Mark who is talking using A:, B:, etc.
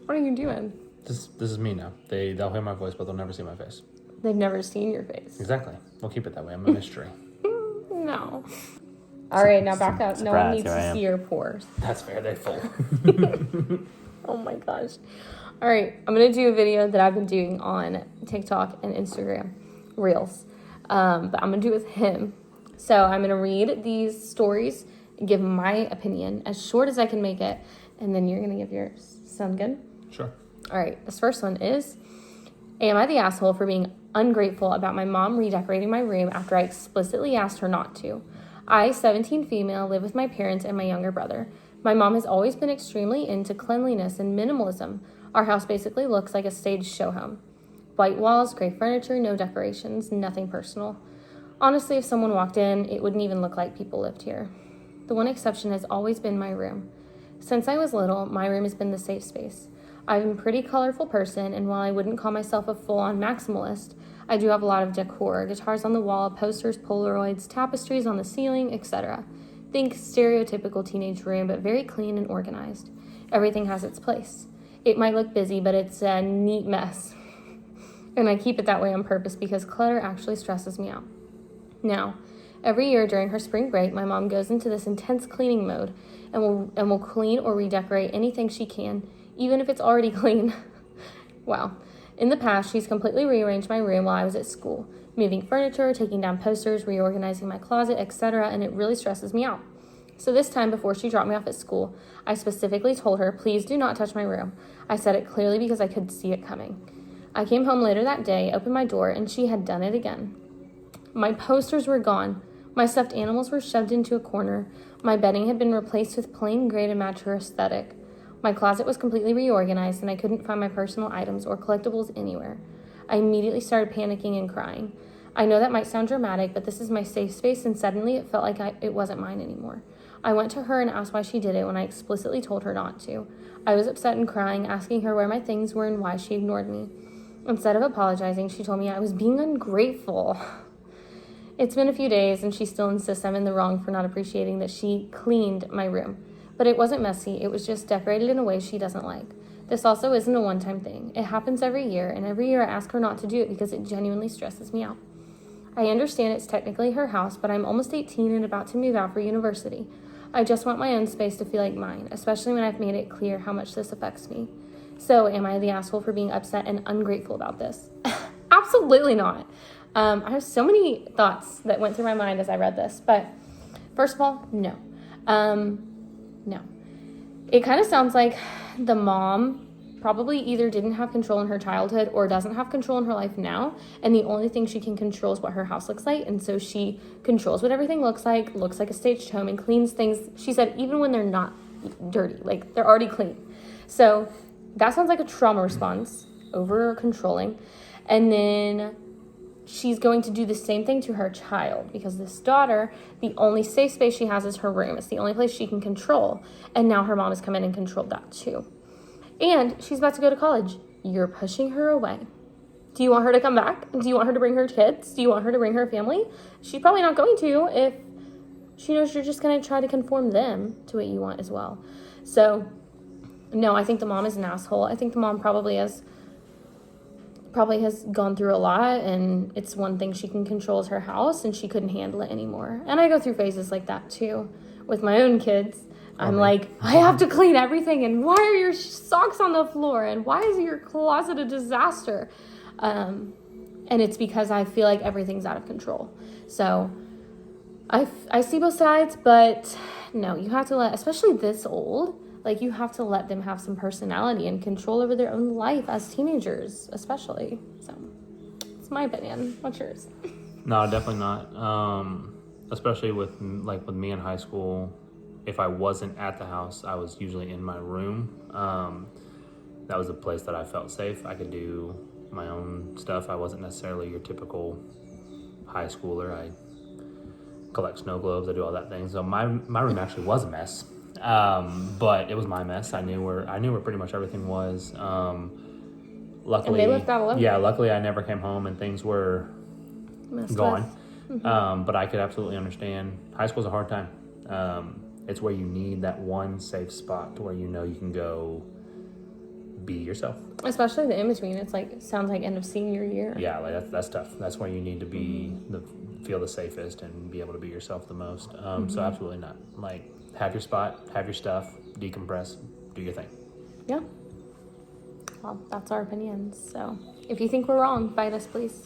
A: What are you doing?
B: This is me now. They'll hear my voice, but they'll never see my face.
A: They've never seen your face.
B: Exactly. We'll keep it that way. I'm a mystery.
A: No. All right, now back up. No one needs to see your pores.
B: That's fair. They're full.
A: Oh my gosh. All right, I'm going to do a video that I've been doing on TikTok and Instagram Reels. But I'm going to do it with him. So I'm going to read these stories and give my opinion as short as I can make it. And then you're going to give yours. Sound good?
B: Sure.
A: All right, this first one is, am I the asshole for being ungrateful about my mom redecorating my room after I explicitly asked her not to? I, 17 female, live with my parents and my younger brother. My mom has always been extremely into cleanliness and minimalism. Our house basically looks like a staged show home. White walls, gray furniture, no decorations, nothing personal. Honestly, if someone walked in, it wouldn't even look like people lived here. The one exception has always been my room. Since I was little, my room has been the safe space. I'm a pretty colorful person, and while I wouldn't call myself a full-on maximalist, I do have a lot of decor, guitars on the wall, posters, Polaroids, tapestries on the ceiling, etc. Think stereotypical teenage room, but very clean and organized. Everything has its place. It might look busy, but it's a neat mess. And I keep it that way on purpose because clutter actually stresses me out. Now, every year during her spring break, my mom goes into this intense cleaning mode and will clean or redecorate anything she can, even if it's already clean. Wow. In the past, she's completely rearranged my room while I was at school, moving furniture, taking down posters, reorganizing my closet, etc., and it really stresses me out. So this time, before she dropped me off at school, I specifically told her, please do not touch my room. I said it clearly because I could see it coming. I came home later that day, opened my door, and she had done it again. My posters were gone. My stuffed animals were shoved into a corner. My bedding had been replaced with plain gray to match her aesthetic. My closet was completely reorganized, and I couldn't find my personal items or collectibles anywhere. I immediately started panicking and crying. I know that might sound dramatic, but this is my safe space, and suddenly it felt like it wasn't mine anymore. I went to her and asked why she did it when I explicitly told her not to. I was upset and crying, asking her where my things were and why she ignored me. Instead of apologizing, she told me I was being ungrateful. It's been a few days, and she still insists I'm in the wrong for not appreciating that she cleaned my room. But it wasn't messy, it was just decorated in a way she doesn't like. This also isn't a one-time thing. It happens every year, and every year I ask her not to do it because it genuinely stresses me out. I understand it's technically her house, but I'm almost 18 and about to move out for university. I just want my own space to feel like mine, especially when I've made it clear how much this affects me. So, am I the asshole for being upset and ungrateful about this? Absolutely not. I have so many thoughts that went through my mind as I read this, but first of all, no. No. It kind of sounds like the mom probably either didn't have control in her childhood or doesn't have control in her life now, and the only thing she can control is what her house looks like, and so she controls what everything looks like a staged home, and cleans things, she said, even when they're not dirty, like they're already clean. So that sounds like a trauma response, over controlling, and then she's going to do the same thing to her child because this daughter, the only safe space she has is her room. It's the only place she can control. And now her mom has come in and controlled that too. And she's about to go to college. You're pushing her away. Do you want her to come back? Do you want her to bring her kids? Do you want her to bring her family? She's probably not going to if she knows you're just going to try to conform them to what you want as well. So, no, I think the mom is an asshole. I think the mom probably has gone through a lot, and it's one thing she can control is her house, and she couldn't handle it anymore. And I go through phases like that too with my own kids. I'm like, I have to clean everything, and why are your socks on the floor, and why is your closet a disaster? And it's because I feel like everything's out of control. So I see both sides, but no, you have to let, especially this old, like, you have to let them have some personality and control over their own life as teenagers, especially. So, it's my opinion. What's yours?
B: No, definitely not. Especially with me in high school, if I wasn't at the house, I was usually in my room. That was a place that I felt safe. I could do my own stuff. I wasn't necessarily your typical high schooler. I collect snow globes. I do all that thing. So my room actually was a mess. But it was my mess. I knew where pretty much everything was. Luckily,
A: and they left that alone.
B: Yeah, luckily I never came home and things were gone.
A: Mm-hmm.
B: But I could absolutely understand. High school's a hard time. It's where you need that one safe spot to where you know you can go be yourself.
A: Especially the in between. It's like sounds like end of senior year.
B: Yeah, like that's tough. That's where you need to be feel the safest and be able to be yourself the most. So absolutely not. Like, have your spot, have your stuff, decompress, do your thing.
A: Yeah. Well, that's our opinions. So if you think we're wrong, fight us, please.